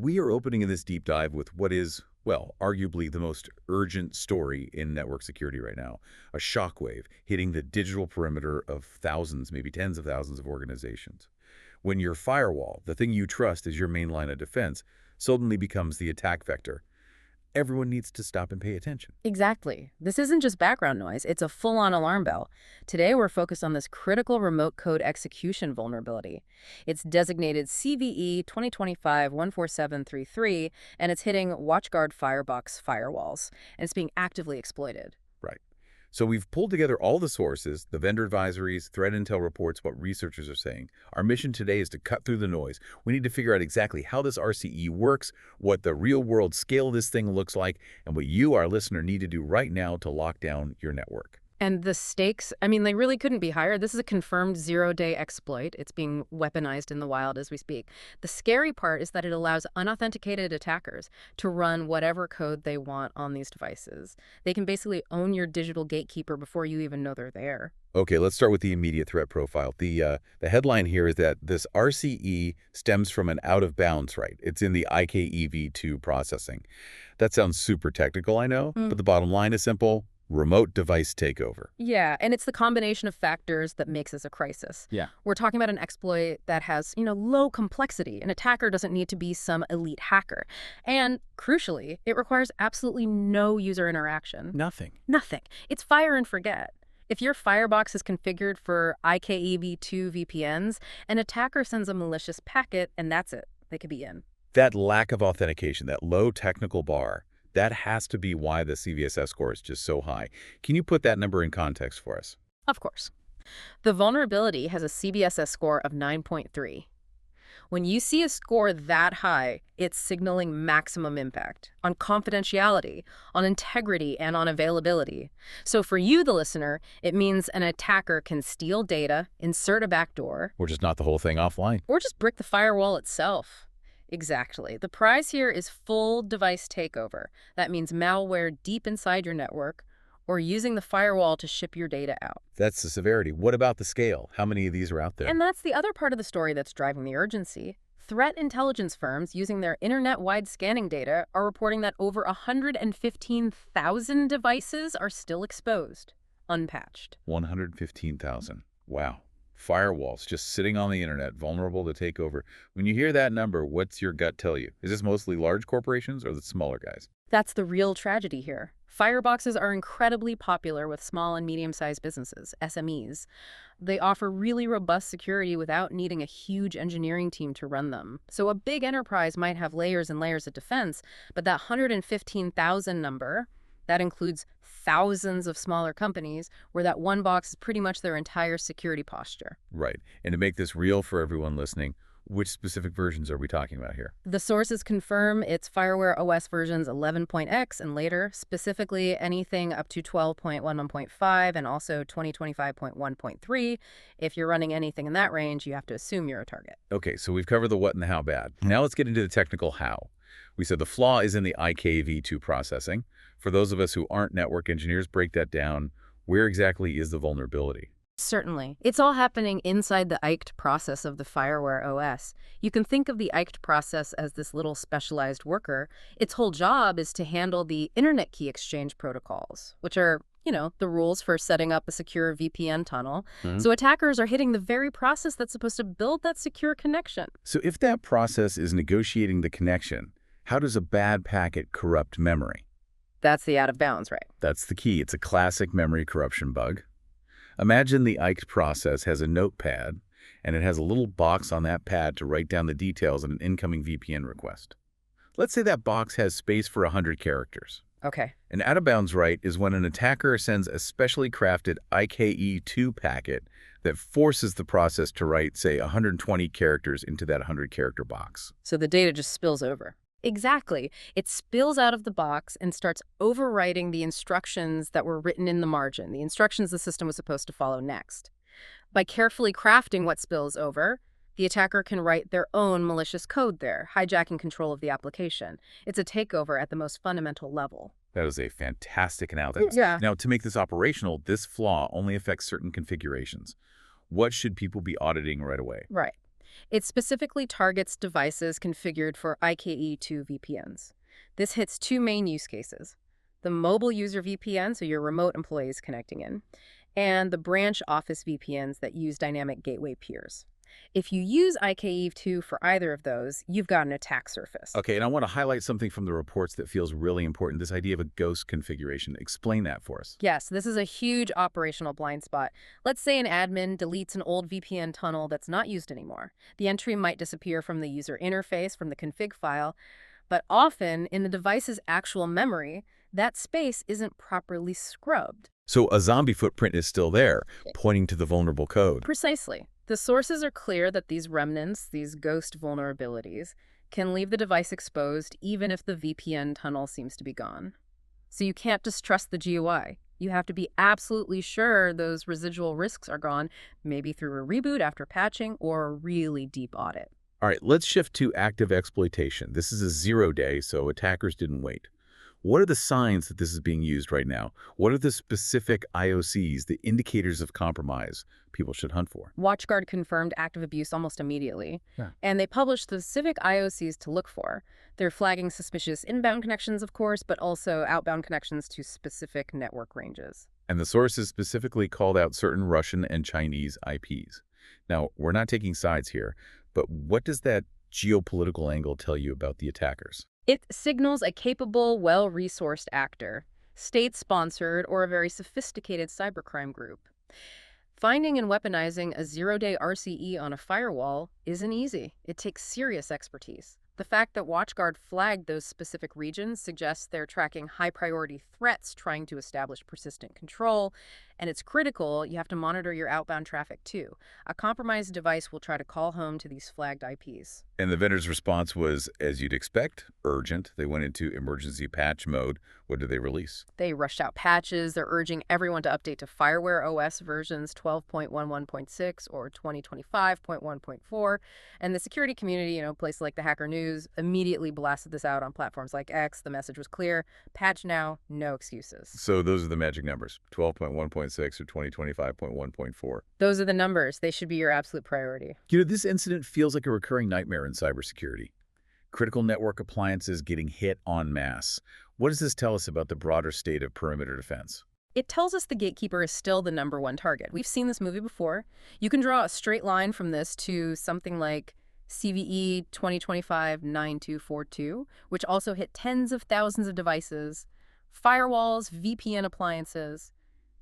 We are opening in this deep dive with what is, well, arguably the most urgent story in network security right now, a shockwave hitting the digital perimeter of thousands, maybe tens of thousands of organizations. When your firewall, the thing you trust is your main line of defense, suddenly becomes the attack vector, everyone needs to stop and pay attention. Exactly. This isn't just background noise, it's a full-on alarm bell. Today, we're focused on this critical remote code execution vulnerability. It's designated CVE-2025-14733, and it's hitting WatchGuard Firebox firewalls, and it's being actively exploited. Right. So we've pulled together all the sources, the vendor advisories, threat intel reports, what researchers are saying. Our mission today is to cut through the noise. We need to figure out exactly how this RCE works, what the real-world scale of this thing looks like, and what you, our listener, need to do right now to lock down your network. And the stakes, I mean, they really couldn't be higher. This is a confirmed zero-day exploit. It's being weaponized in the wild as we speak. The scary part is that it allows unauthenticated attackers to run whatever code they want on these devices. They can basically own your digital gatekeeper before you even know they're there. Okay, let's start with the immediate threat profile. The headline here is that this RCE stems from an out-of-bounds right. It's in the IKEv2 processing. That sounds super technical, I know, but the bottom line is simple. Remote device takeover. Yeah, and it's the combination of factors that makes this a crisis. Yeah. We're talking about an exploit that has, low complexity. An attacker doesn't need to be some elite hacker. And crucially, it requires absolutely no user interaction. Nothing. Nothing. It's fire and forget. If your Firebox is configured for IKEv2 VPNs, an attacker sends a malicious packet, and that's it. They could be in. That lack of authentication, that low technical bar, that has to be why the CVSS score is just so high. Can you put that number in context for us? Of course. The vulnerability has a CVSS score of 9.3. When you see a score that high, it's signaling maximum impact on confidentiality, on integrity, and on availability. So for you, the listener, it means an attacker can steal data, insert a backdoor, Or just knock the whole thing offline? or just brick the firewall itself. Exactly. The prize here is full device takeover. That means malware deep inside your network or using the firewall to ship your data out. That's the severity. What about the scale? How many of these are out there? And that's the other part of the story that's driving the urgency. Threat intelligence firms using their internet-wide scanning data are reporting that over 115,000 devices are still exposed, unpatched. 115,000. Wow. Firewalls just sitting on the internet, vulnerable to take over. When you hear that number, what's your gut tell you? Is this mostly large corporations or the smaller guys? That's the real tragedy here. Fireboxes are incredibly popular with small and medium-sized businesses, SMEs. They offer really robust security without needing a huge engineering team to run them. So a big enterprise might have layers and layers of defense, but that 115,000 number, that includes thousands of smaller companies where that one box is pretty much their entire security posture. Right. And to make this real for everyone listening, which specific versions are we talking about here? The sources confirm it's Fireware OS versions 11.x and later, specifically anything up to 12.11.5 and also 2025.1.3. If you're running anything in that range, you have to assume you're a target. Okay, so we've covered the what and the how bad. Now let's get into the technical how. We said the flaw is in the IKEv2 processing. For those of us who aren't network engineers, break that down. Where exactly is the vulnerability? Certainly. It's all happening inside the iked process of the Fireware OS. You can think of the iked process as this little specialized worker. Its whole job is to handle the Internet Key Exchange protocols, which are, the rules for setting up a secure VPN tunnel. So attackers are hitting the very process that's supposed to build that secure connection. So if that process is negotiating the connection, how does a bad packet corrupt memory? That's the out of bounds, right? That's the key. It's a classic memory corruption bug. Imagine the iked process has a notepad, and it has a little box on that pad to write down the details of an incoming VPN request. Let's say that box has space for 100 characters. Okay. An out-of-bounds write is when an attacker sends a specially crafted IKE2 packet that forces the process to write, say, 120 characters into that 100-character box. So the data just spills over. Exactly. It spills out of the box and starts overwriting the instructions that were written in the margin, the instructions the system was supposed to follow next. By carefully crafting what spills over, the attacker can write their own malicious code there, hijacking control of the application. It's a takeover at the most fundamental level. That is a fantastic analysis. Yeah. Now, to make this operational, this flaw only affects certain configurations. What should people be auditing right away? Right. It specifically targets devices configured for IKE2 VPNs. This hits two main use cases: the mobile user VPN, so your remote employees connecting in, and the branch office VPNs that use dynamic gateway peers. If you use IKE2 for either of those, you've got an attack surface. Okay, and I want to highlight something from the reports that feels really important, this idea of a ghost configuration. Explain that for us. Yes, this is a huge operational blind spot. Let's say an admin deletes an old VPN tunnel that's not used anymore. The entry might disappear from the user interface, from the config file, but often in the device's actual memory, that space isn't properly scrubbed. So a zombie footprint is still there, pointing to the vulnerable code. Precisely. The sources are clear that these remnants, these ghost vulnerabilities, can leave the device exposed even if the VPN tunnel seems to be gone. So you can't just trust the GUI. You have to be absolutely sure those residual risks are gone, maybe through a reboot after patching or a really deep audit. All right, let's shift to active exploitation. This is a 0-day, so attackers didn't wait. What are the signs that this is being used right now? What are the specific IOCs, the indicators of compromise people should hunt for? WatchGuard confirmed active abuse almost immediately, and they published specific IOCs to look for. They're flagging suspicious inbound connections, of course, but also outbound connections to specific network ranges. And the sources specifically called out certain Russian and Chinese IPs. Now, we're not taking sides here, but what does that geopolitical angle tell you about the attackers? It signals a capable, well-resourced actor, state-sponsored, or a very sophisticated cybercrime group. Finding and weaponizing a 0-day RCE on a firewall isn't easy. It takes serious expertise. The fact that WatchGuard flagged those specific regions suggests they're tracking high-priority threats, trying to establish persistent control, and it's critical you have to monitor your outbound traffic too. A compromised device will try to call home to these flagged IPs. And the vendor's response was, as you'd expect, urgent. They went into emergency patch mode. What did they release? They rushed out patches. They're urging everyone to update to Fireware OS versions 12.11.6 or 2025.1.4. And the security community, places like the Hacker News, immediately blasted this out on platforms like X. The message was clear: patch now, no excuses. So those are the magic numbers, 12.1.6 or 2025.1.4. Those are the numbers. They should be your absolute priority. This incident feels like a recurring nightmare in cybersecurity. Critical network appliances getting hit en masse. What does this tell us about the broader state of perimeter defense? It tells us the gatekeeper is still the #1 target. We've seen this movie before. You can draw a straight line from this to something like CVE-2025-14733, which also hit tens of thousands of devices, firewalls, VPN appliances.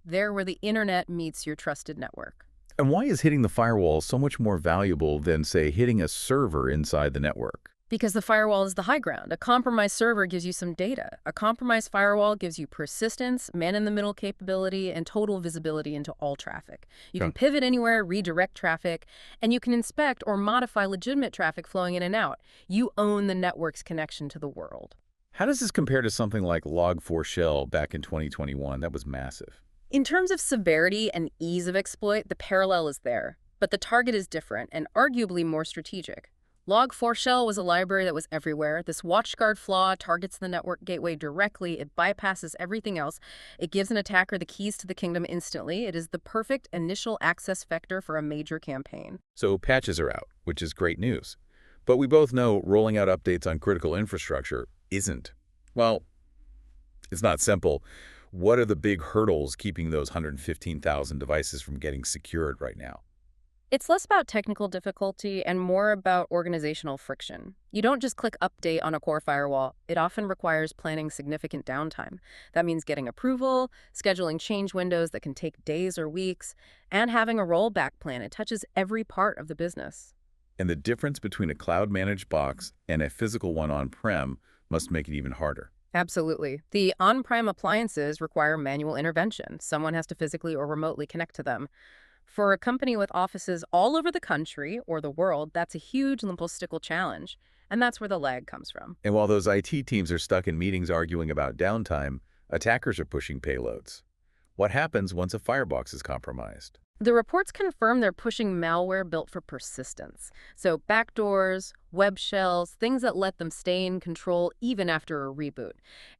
They're where the internet meets your trusted network. And why is hitting the firewall so much more valuable than, say, hitting a server inside the network? Because the firewall is the high ground. A compromised server gives you some data. A compromised firewall gives you persistence, man-in-the-middle capability, and total visibility into all traffic. You can pivot anywhere, redirect traffic, and you can inspect or modify legitimate traffic flowing in and out. You own the network's connection to the world. How does this compare to something like Log4Shell back in 2021? That was massive. In terms of severity and ease of exploit, the parallel is there. But the target is different and arguably more strategic. Log4Shell was a library that was everywhere. This WatchGuard flaw targets the network gateway directly. It bypasses everything else. It gives an attacker the keys to the kingdom instantly. It is the perfect initial access vector for a major campaign. So patches are out, which is great news. But we both know rolling out updates on critical infrastructure isn't. Well, it's not simple. What are the big hurdles keeping those 115,000 devices from getting secured right now? It's less about technical difficulty and more about organizational friction. You don't just click update on a core firewall. It often requires planning significant downtime. That means getting approval, scheduling change windows that can take days or weeks, and having a rollback plan. It touches every part of the business. And the difference between a cloud-managed box and a physical one on-prem must make it even harder. Absolutely. The on-prem appliances require manual intervention. Someone has to physically or remotely connect to them. For a company with offices all over the country or the world, that's a huge logistical challenge. And that's where the lag comes from. And while those IT teams are stuck in meetings arguing about downtime, attackers are pushing payloads. What happens once a firebox is compromised? The reports confirm they're pushing malware built for persistence. So backdoors, web shells, things that let them stay in control even after a reboot.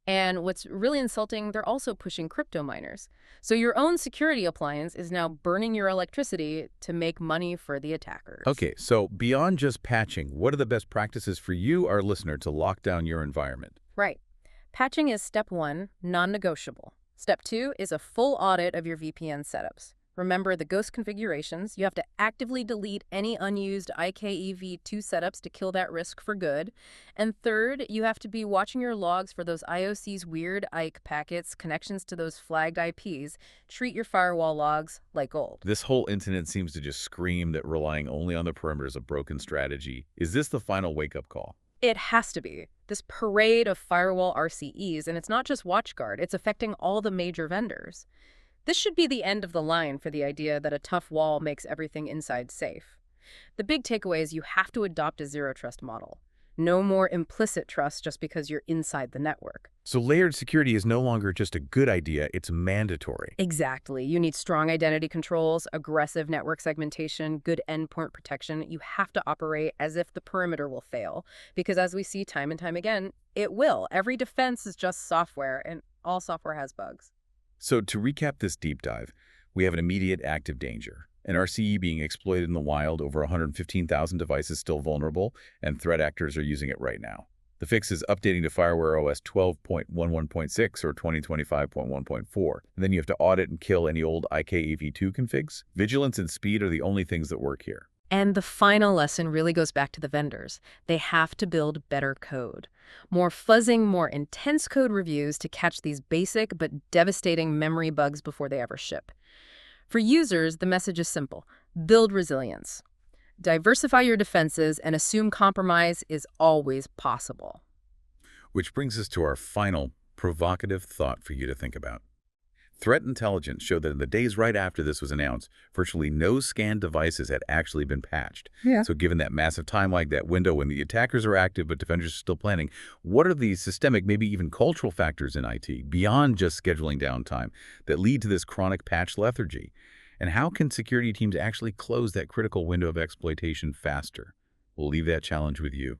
And what's really insulting, they're also pushing crypto miners. So your own security appliance is now burning your electricity to make money for the attackers. Okay, so beyond just patching, what are the best practices for you, our listener, to lock down your environment? Right. Patching is step one, non-negotiable. Step two is a full audit of your VPN setups. Remember the ghost configurations. You have to actively delete any unused IKEv2 setups to kill that risk for good. And third, you have to be watching your logs for those IOC's weird IKE packets, connections to those flagged IPs. Treat your firewall logs like gold. This whole incident seems to just scream that relying only on the perimeter is a broken strategy. Is this the final wake-up call? It has to be. This parade of firewall RCEs, and it's not just WatchGuard, it's affecting all the major vendors. This should be the end of the line for the idea that a tough wall makes everything inside safe. The big takeaway is you have to adopt a zero-trust model. No more implicit trust just because you're inside the network. So layered security is no longer just a good idea, it's mandatory. Exactly. You need strong identity controls, aggressive network segmentation, good endpoint protection. You have to operate as if the perimeter will fail, because as we see time and time again, it will. Every defense is just software, and all software has bugs. So to recap this deep dive, we have an immediate active danger. An RCE being exploited in the wild, over 115,000 devices still vulnerable, and threat actors are using it right now. The fix is updating to Fireware OS 12.11.6 or 2025.1.4. And then you have to audit and kill any old IKEv2 configs. Vigilance and speed are the only things that work here. And the final lesson really goes back to the vendors. They have to build better code. More fuzzing, more intense code reviews to catch these basic but devastating memory bugs before they ever ship. For users, the message is simple. Build resilience. Diversify your defenses and assume compromise is always possible. Which brings us to our final provocative thought for you to think about. Threat intelligence showed that in the days right after this was announced, virtually no scanned devices had actually been patched. Yeah. So given that massive time lag, that window when the attackers are active but defenders are still planning, what are the systemic, maybe even cultural factors in IT, beyond just scheduling downtime, that lead to this chronic patch lethargy? And how can security teams actually close that critical window of exploitation faster? We'll leave that challenge with you.